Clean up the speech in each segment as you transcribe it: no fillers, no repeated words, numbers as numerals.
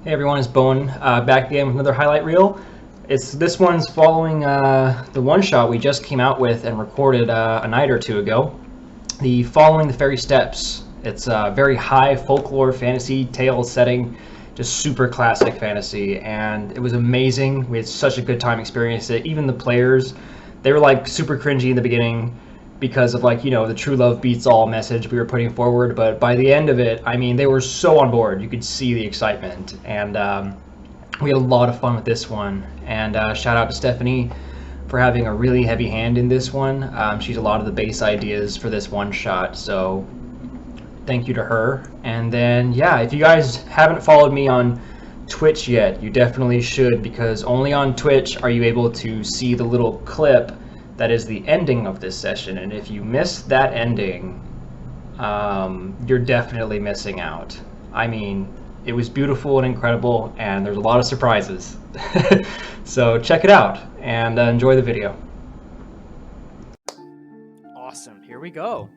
Hey everyone, it's Bowen back again with another highlight reel. This one's following the one shot we just came out with and recorded a night or two ago. The Following the Fairy Steps. It's a very high folklore fantasy tale setting, just super classic fantasy, and it was amazing. We had such a good time experiencing it. Even the players, they were like super cringy in the beginning because of the true love beats all message we were putting forward. But by the end of it, I mean, they were so on board. You could see the excitement, and we had a lot of fun with this one. And shout out to Stephanie for having a really heavy hand in this one. She's a lot of the base ideas for this one shot, so thank you to her. And then, yeah, if you guys haven't followed me on Twitch yet, you definitely should, because only on Twitch are you able to see the little clip that is the ending of this session. And if you miss that ending, you're definitely missing out. I mean, it was beautiful and incredible, and there's a lot of surprises. So check it out and enjoy the video. Awesome, here we go.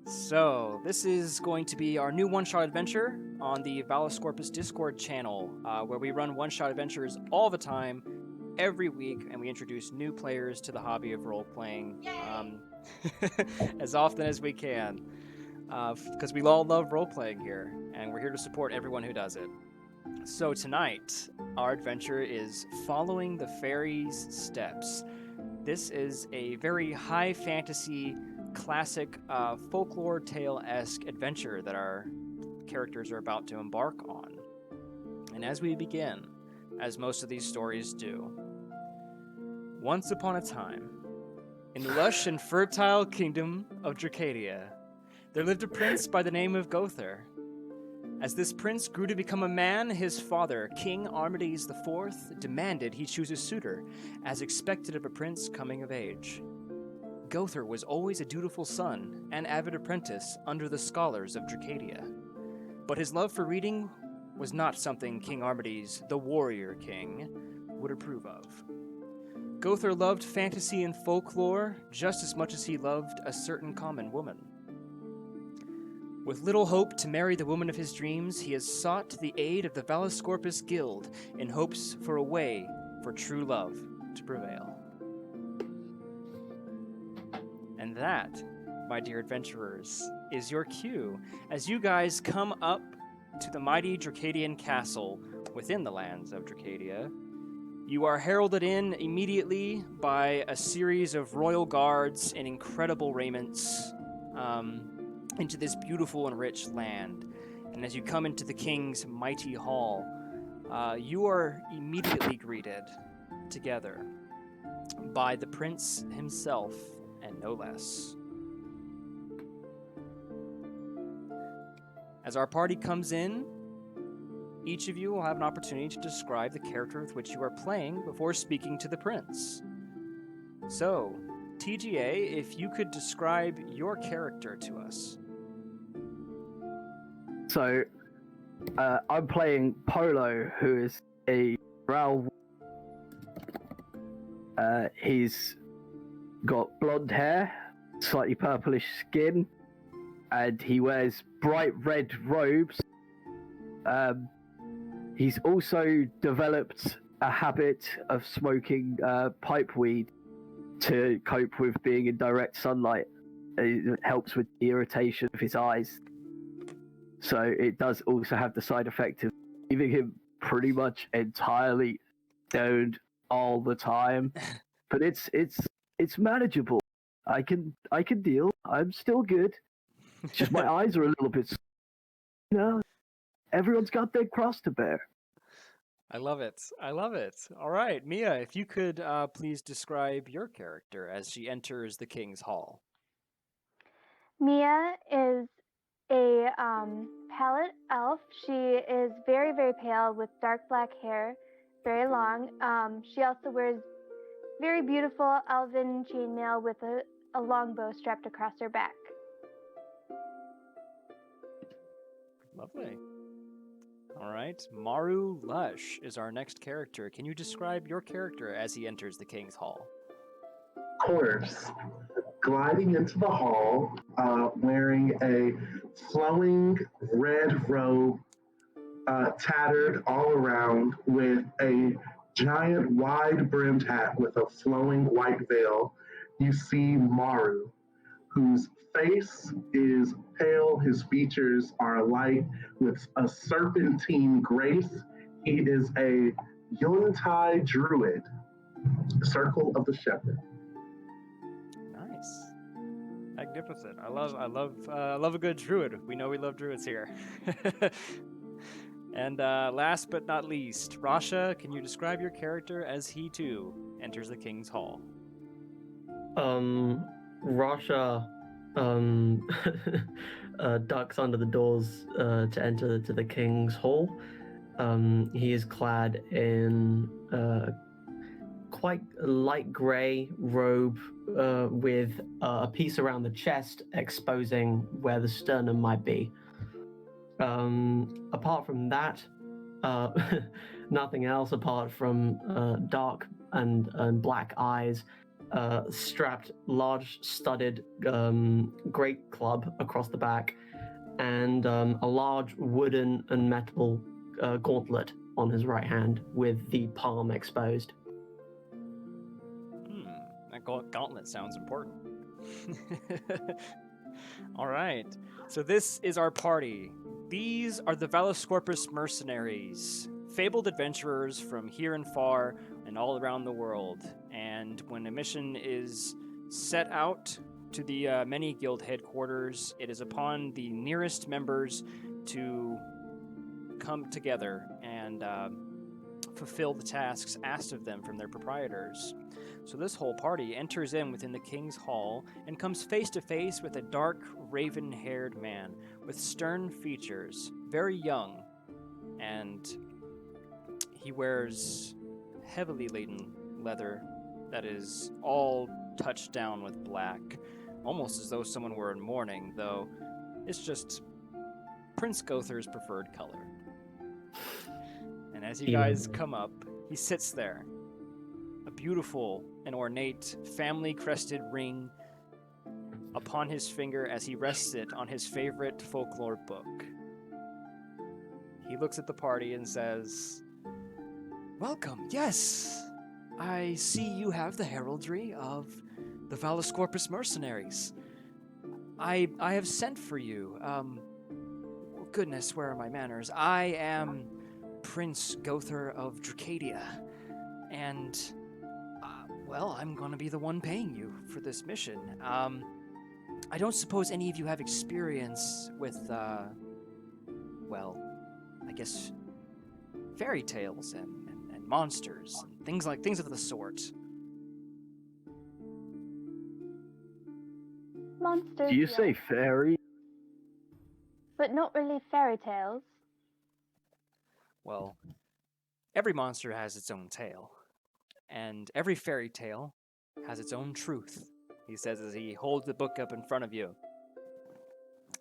So, this is going to be our new one-shot adventure on the Valascorpus Discord channel, where we run one-shot adventures all the time, every week, and we introduce new players to the hobby of role-playing as often as we can, because we all love role-playing here, and we're here to support everyone who does it. So tonight, our adventure is Following the Fairy's Steps. This is a very high fantasy, classic folklore tale-esque adventure that our characters are about to embark on. And as we begin, as most of these stories do, once upon a time, in the lush and fertile kingdom of Dracadia, there lived a prince by the name of Gother. As this prince grew to become a man, his father, King Armides IV, demanded he choose a suitor, as expected of a prince coming of age. Gother was always a dutiful son and avid apprentice under the scholars of Dracadia. But his love for reading was not something King Armides, the warrior king, would approve of. Gother loved fantasy and folklore just as much as he loved a certain common woman. With little hope to marry the woman of his dreams, he has sought the aid of the Valascorpus Guild in hopes for a way for true love to prevail. And that, my dear adventurers, is your cue as you guys come up to the mighty Dracadian castle within the lands of Dracadia. You are heralded in immediately by a series of royal guards in incredible raiments, into this beautiful and rich land. And as you come into the king's mighty hall, you are immediately greeted together by the prince himself, and no less. As our party comes in, each of you will have an opportunity to describe the character with which you are playing before speaking to the prince. So, TGA, if you could describe your character to us. So, I'm playing Polo, who is a drow. He's got blonde hair, slightly purplish skin, and he wears bright red robes. He's also developed a habit of smoking pipe weed to cope with being in direct sunlight. It helps with the irritation of his eyes. So it does also have the side effect of leaving him pretty much entirely stoned all the time. But it's manageable. I can deal. I'm still good. It's just my eyes are a little bit. Everyone's got their cross to bear. I love it. I love it. All right, Mia, if you could please describe your character as she enters the king's hall. Mia is a palette elf. She is very, very pale with dark black hair, very long. She also wears very beautiful elven chainmail with a long bow strapped across her back. Lovely. All right, Maru Lush is our next character. Can you describe your character as he enters the king's hall? Of course. Gliding into the hall, wearing a flowing red robe tattered all around with a giant wide brimmed hat with a flowing white veil, you see Maru, whose face is pale, his features are alight with a serpentine grace. He is a Yuntai druid, Circle of the Shepherd. Nice. Magnificent. I love a good druid. We know we love druids here. And last but not least, Rasha, can you describe your character as he too enters the King's Hall? Rasha ducks under the doors to enter to the King's Hall. He is clad in quite a light grey robe with a piece around the chest exposing where the sternum might be. Apart from that, nothing else apart from dark and black eyes, strapped large studded great club across the back, and a large wooden and metal gauntlet on his right hand with the palm exposed. That gauntlet sounds important. All right, so this is our party. These are the Valascorpus mercenaries, fabled adventurers from here and far and all around the world. And when a mission is set out to the many guild headquarters, it is upon the nearest members to come together and fulfill the tasks asked of them from their proprietors. So this whole party enters in within the King's Hall and comes face to face with a dark, raven-haired man with stern features, very young, and he wears heavily laden leather that is all touched down with black, almost as though someone were in mourning, though it's just Prince Gother's preferred color. And as you guys come up, he sits there, a beautiful and ornate family-crested ring upon his finger as he rests it on his favorite folklore book. He looks at the party and says, "Welcome, yes! I see you have the heraldry of the Valascorpus mercenaries. I have sent for you. Goodness, where are my manners? I am Prince Gother of Dracadia, and, well, I'm going to be the one paying you for this mission. I don't suppose any of you have experience with, well, I guess fairy tales and monsters and things of the sort." Monsters. Do you yes, say fairy? but not really fairy tales. Well, every monster has its own tale, and every fairy tale has its own truth, he says as he holds the book up in front of you.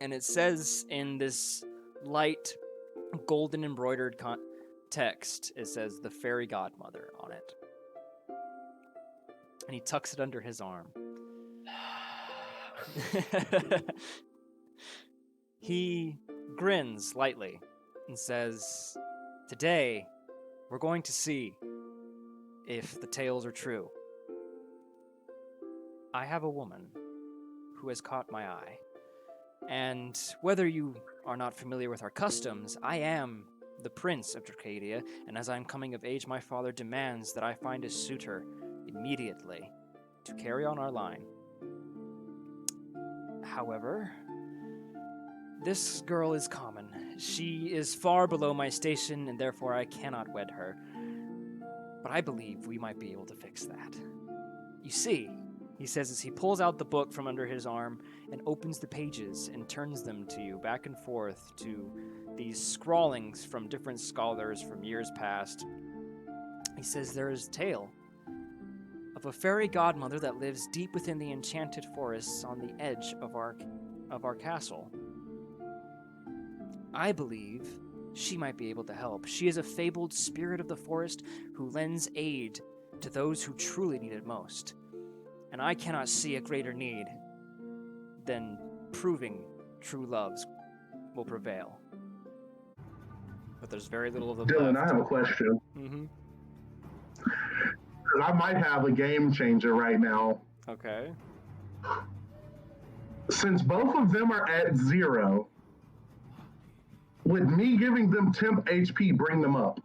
And it says in this light, golden embroidered text, it says the fairy godmother on it. And he tucks it under his arm. He grins lightly and says, "Today, we're going to see if the tales are true. I have a woman who has caught my eye, and whether you are not familiar with our customs, I am the Prince of Dracadia, and as I am coming of age, my father demands that I find a suitor immediately to carry on our line. However, this girl is common. She is far below my station, and therefore I cannot wed her. But I believe we might be able to fix that. You see," he says as he pulls out the book from under his arm and opens the pages and turns them to you back and forth to these scrawlings from different scholars from years past. He says there is a tale of a fairy godmother that lives deep within the enchanted forests on the edge of our castle. I believe she might be able to help. She is a fabled spirit of the forest who lends aid to those who truly need it most. And I cannot see a greater need than proving true loves will prevail." But there's very little of them Dylan, I left. have a question. Mm-hmm. 'Cause I might have a game changer right now. Okay. Since both of them are at 0, would me giving them temp HP bring them up?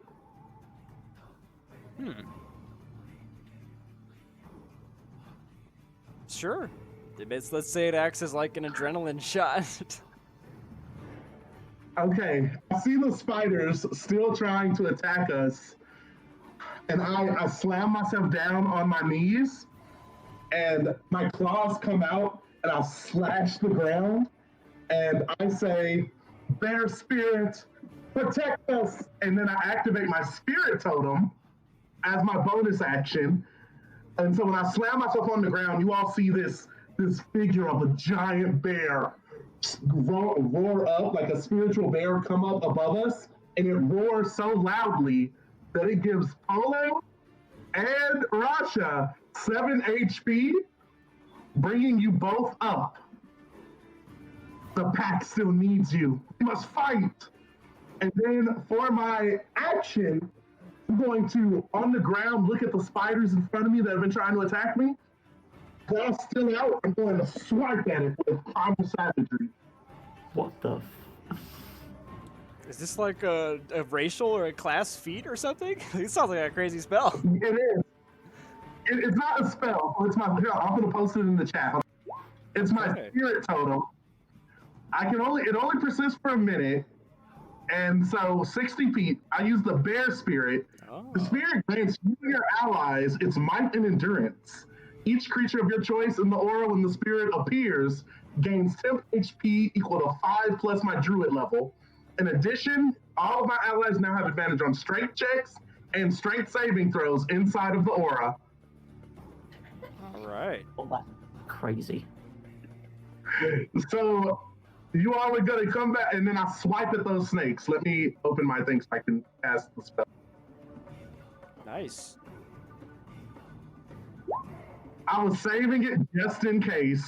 Sure. Let's say it acts as like an adrenaline shot. Okay, I see the spiders still trying to attack us, and I slam myself down on my knees, and my claws come out, and I slash the ground, and I say, "Bear spirit, protect us!" And then I activate my spirit totem as my bonus action. And so when I slam myself on the ground, you all see this figure of a giant bear roar up, like a spiritual bear come up above us, and it roars so loudly that it gives Polo and Rasha 7 HP, bringing you both up. The pack still needs you. You must fight. And then for my action, I'm going to, on the ground, look at the spiders in front of me that have been trying to attack me. Claws still out, I'm going to swipe at it with primal savagery. What the? Is this like a racial or a class feat or something? It sounds like a crazy spell. It is. It's not a spell. It's my. Here, I'm going to post it in the chat. It's my spirit totem. It only persists for a minute, and so 60 feet. I use the bear spirit. Oh. The spirit grants you and your allies its might and endurance. Each creature of your choice in the aura when the spirit appears gains temp HP equal to 5 plus my druid level. In addition, all of my allies now have advantage on strength checks and strength saving throws inside of the aura. All right. Oh, that's crazy. So you all are going to come back, and then I swipe at those snakes. Let me open my thing so I can cast the spell. Nice. I was saving it just in case.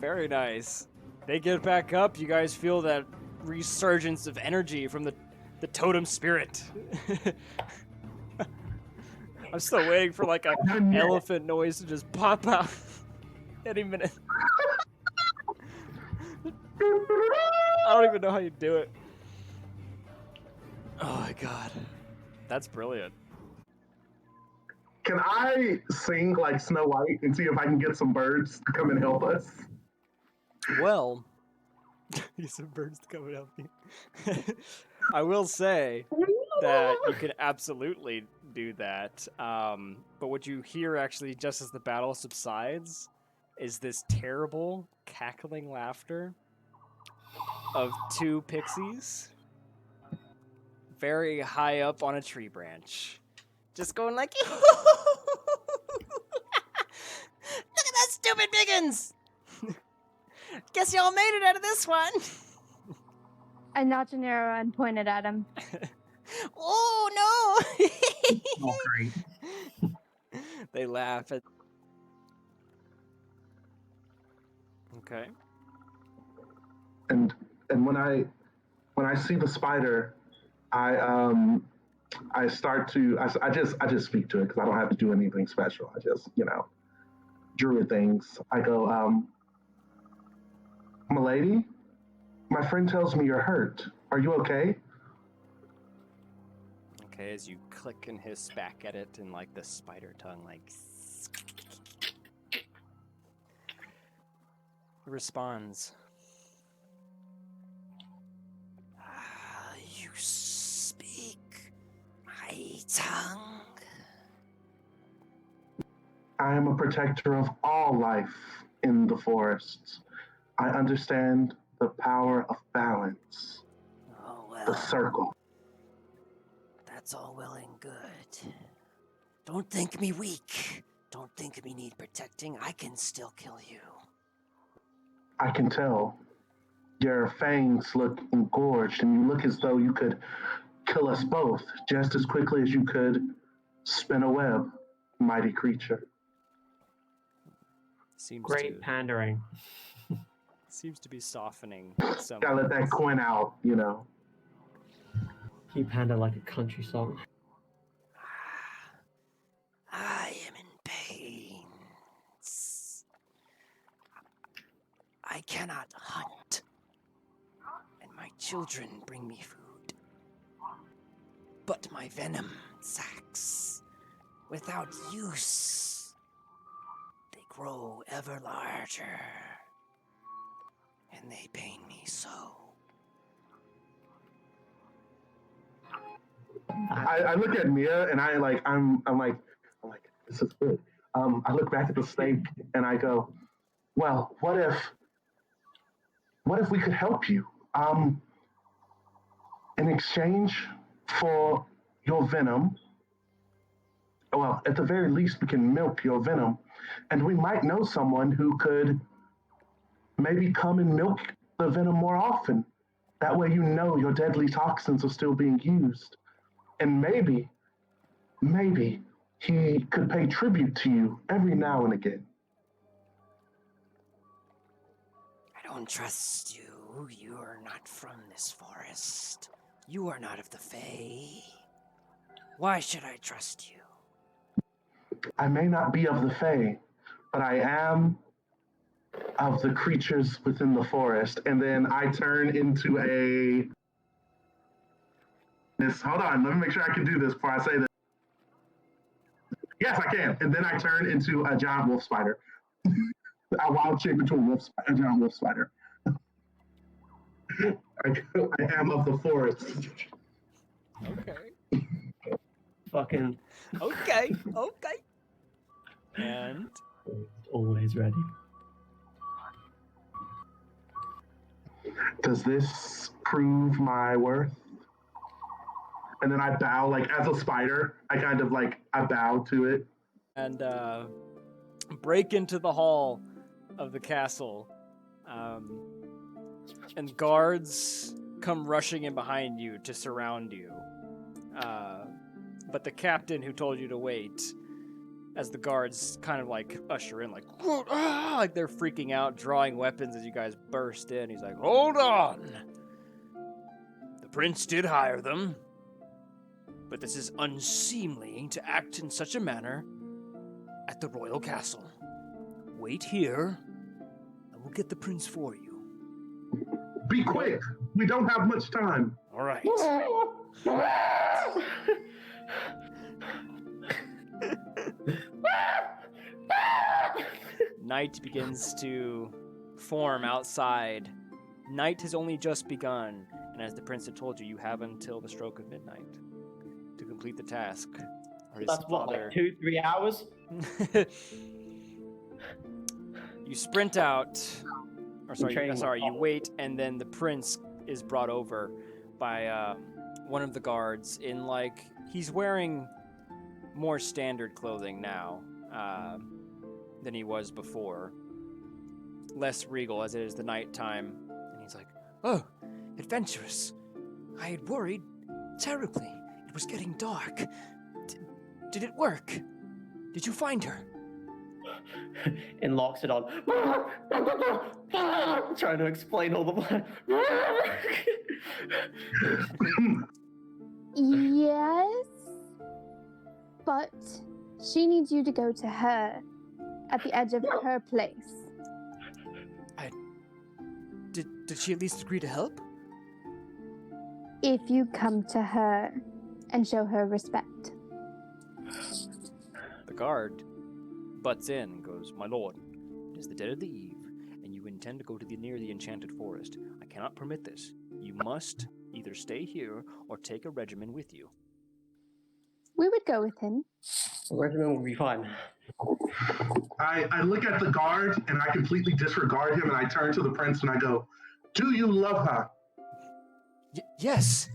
Very nice. They get back up. You guys feel that resurgence of energy from the totem spirit. I'm still waiting for like a elephant noise to just pop out any minute. I don't even know how you do it. Oh my god. That's brilliant. Can I sing like Snow White and see if I can get some birds to come and help us? Well, get some birds to come and help me. I will say that you can absolutely do that. But what you hear actually just as the battle subsides is this terrible cackling laughter of 2 pixies very high up on a tree branch. Just going like, look at that stupid biggins! Guess y'all made it out of this one. I notched an arrow and pointed at him. Oh no! Oh, great. They laugh at. Okay. And when I see the spider, I start to I just speak to it because I don't have to do anything special. I just druid things. I go, "Milady, my friend tells me you're hurt. Are you okay?" Okay, as you click and hiss back at it in like the spider tongue, like. It responds. You speak my tongue. I am a protector of all life in the forests. I understand the power of balance. Oh well. The circle. That's all well and good. Don't think me weak. Don't think me need protecting. I can still kill you. I can tell. Your fangs look engorged, and you look as though you could kill us both just as quickly as you could spin a web, mighty creature. Seems Great pandering. Seems to be softening some. Gotta let that coin out, Keep handing like a country song. I am in pain. I cannot hunt, and my children bring me food. But my venom sacs, without use, they grow ever larger, and they pain me so. I look at Mia and I'm like, this is good. I look back at the snake and I go, well, what if we could help you? In exchange for your venom, well, at the very least, we can milk your venom, and we might know someone who could maybe come and milk the venom more often. That way, you know your deadly toxins are still being used, and maybe he could pay tribute to you every now and again. I don't trust you. You are not from this forest. You are not of the Fae. Why should I trust you? I may not be of the Fae, but I am of the creatures within the forest. And then I turn into hold on, let me make sure I can do this before I say this. Yes, I can. And then I turn into a giant wolf spider. A wild shape into a giant wolf spider. I am of the forest. Okay. Fucking Okay. And always ready. Does this prove my worth? And then I bow, like as a spider, I bow to it. and break into the hall of the castle. And guards come rushing in behind you to surround you. But the captain who told you to wait, as the guards kind of like usher in, like they're freaking out, drawing weapons as you guys burst in. He's like, "Hold on! The prince did hire them, but this is unseemly to act in such a manner at the royal castle. Wait here, and we'll get the prince for you." Be quick! We don't have much time. All right. Night begins to form outside. Night has only just begun, and as the prince had told you, you have until the stroke of midnight to complete the task. Or his That's what, father... like 2-3 hours? You sprint out, you wait, and then the prince is brought over by one of the guards in, like, he's wearing more standard clothing now than he was before. Less regal, as it is the nighttime. And he's like, "Oh, adventurous. I had worried terribly. It was getting dark. Did it work? Did you find her?" And locks it on. Trying to explain all the... Yes, but she needs you to go to her at the edge of her place. Did she at least agree to help? If you come to her and show her respect. The guard butts in and goes, "My lord, it is the dead of the eve, and you intend to go to near the enchanted forest. I cannot permit this. You must either stay here or take a regiment with you." We would go with him. The regiment will be fine. I look at the guard and I completely disregard him and I turn to the prince and I go, "Do you love her? Yes.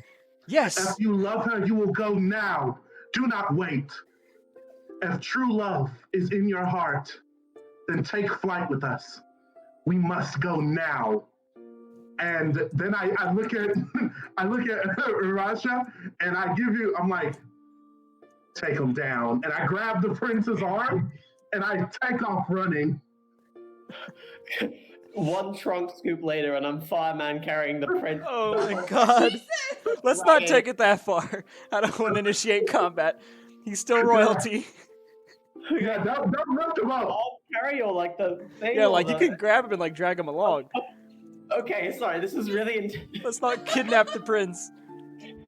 If you love her, you will go now. Do not wait. If true love is in your heart, then take flight with us. We must go now." And then I look at Rasha and I'm like, "Take him down." And I grab the prince's arm and I take off running. One trunk scoop later, and I'm fireman carrying the prince. Oh my god. Let's not take it that far. I don't want to initiate combat. He's still royalty. Yeah, don't lift him up. I'll carry you like the thing. Yeah, or like you the- can grab him and like drag him along. Okay, sorry, this is really. Let's not kidnap the prince.